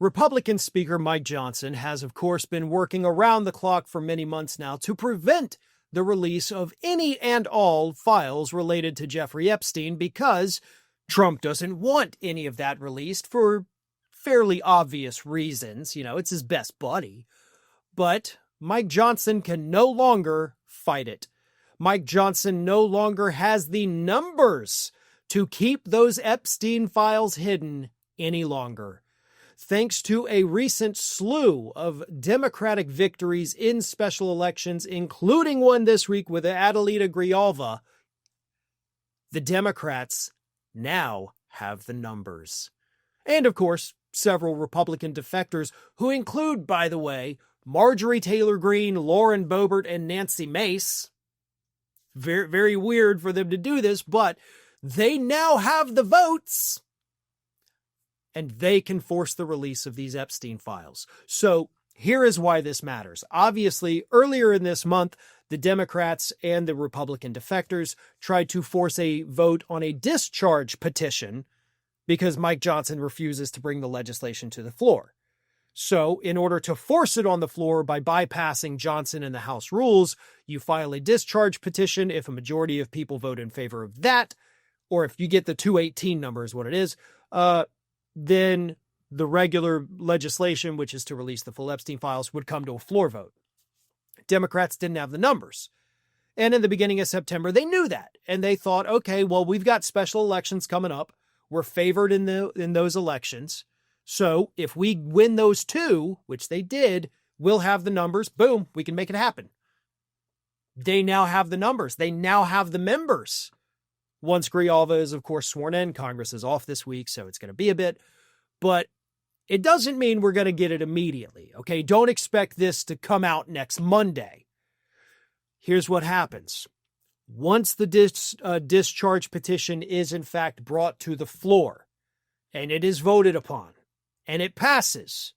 Republican Speaker Mike Johnson has, of course, been working around the clock for many months now to prevent the release of any and all files related to Jeffrey Epstein because Trump doesn't want any of that released for fairly obvious reasons. You know, it's his best buddy. But Mike Johnson can no longer fight it. Mike Johnson no longer has the numbers to keep those Epstein files hidden any longer. Thanks to a recent slew of Democratic victories in special elections, including one this week with Adelita Grijalva, the Democrats now have the numbers. And of course, several Republican defectors, who include, by the way, Marjorie Taylor Greene, Lauren Boebert, and Nancy Mace. Very, very weird for them to do this, but they now have the votes. And they can force the release of these Epstein files. So here is why this matters. Obviously, earlier in this month, the Democrats and the Republican defectors tried to force a vote on a discharge petition because Mike Johnson refuses to bring the legislation to the floor. So in order to force it on the floor by bypassing Johnson and the House rules, you file a discharge petition if a majority of people vote in favor of that, or if you get the 218 number is what it is, then the regular legislation, which is to release the full Epstein files, would come to a floor vote. Democrats didn't have the numbers. And in the beginning of September, they knew that. And they thought, okay, well, we've got special elections coming up. We're favored in those elections. So if we win those two, which they did, we'll have the numbers. Boom, we can make it happen. They now have the numbers. They now have the members. Once Grijalva is, of course, sworn in, Congress is off this week, so it's going to be a bit. But it doesn't mean we're going to get it immediately, okay? Don't expect this to come out next Monday. Here's what happens. Once the discharge petition is, in fact, brought to the floor, and it is voted upon, and it passes,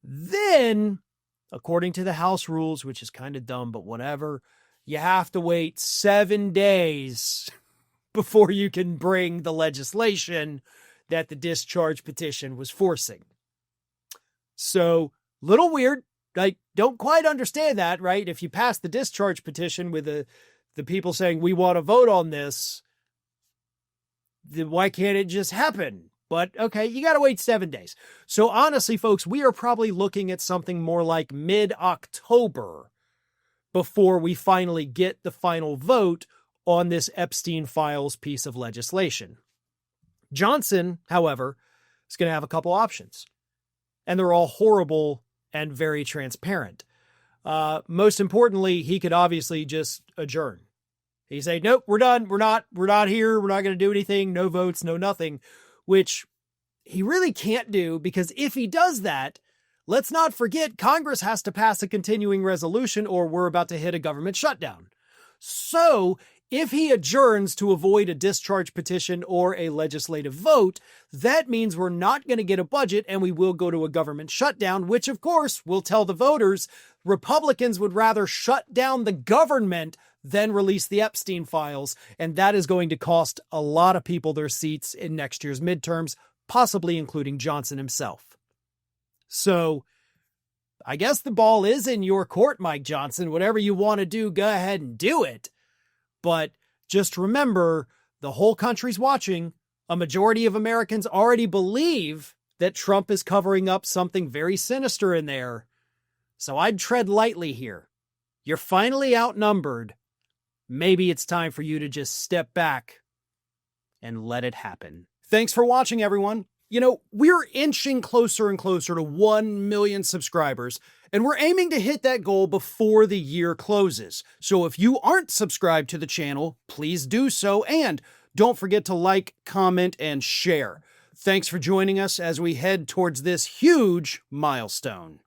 then, according to the House rules, which is kind of dumb, but whatever, you have to wait 7 days before you can bring the legislation that the discharge petition was forcing. So, little weird. Like, don't quite understand that, right? If you pass the discharge petition with the people saying, we want to vote on this, then why can't it just happen? But, okay, you got to wait 7 days. So, honestly, folks, we are probably looking at something more like mid-October before we finally get the final vote on this Epstein files piece of legislation. Johnson, however, is going to have a couple options, and they're all horrible and very transparent. Most importantly, he could obviously just adjourn. He say, nope, we're done. We're not here. We're not going to do anything. No votes, no nothing, which he really can't do, because if he does that, let's not forget Congress has to pass a continuing resolution or we're about to hit a government shutdown. So if he adjourns to avoid a discharge petition or a legislative vote, that means we're not going to get a budget and we will go to a government shutdown, which of course will tell the voters Republicans would rather shut down the government than release the Epstein files. And that is going to cost a lot of people their seats in next year's midterms, possibly including Johnson himself. So I guess the ball is in your court, Mike Johnson. Whatever you want to do, go ahead and do it. But just remember, the whole country's watching. A majority of Americans already believe that Trump is covering up something very sinister in there. So I'd tread lightly here. You're finally outnumbered. Maybe it's time for you to just step back and let it happen. Thanks for watching, everyone. You know, we're inching closer and closer to 1 million subscribers, and we're aiming to hit that goal before the year closes. So if you aren't subscribed to the channel, please do so, and don't forget to like, comment, and share. Thanks for joining us as we head towards this huge milestone.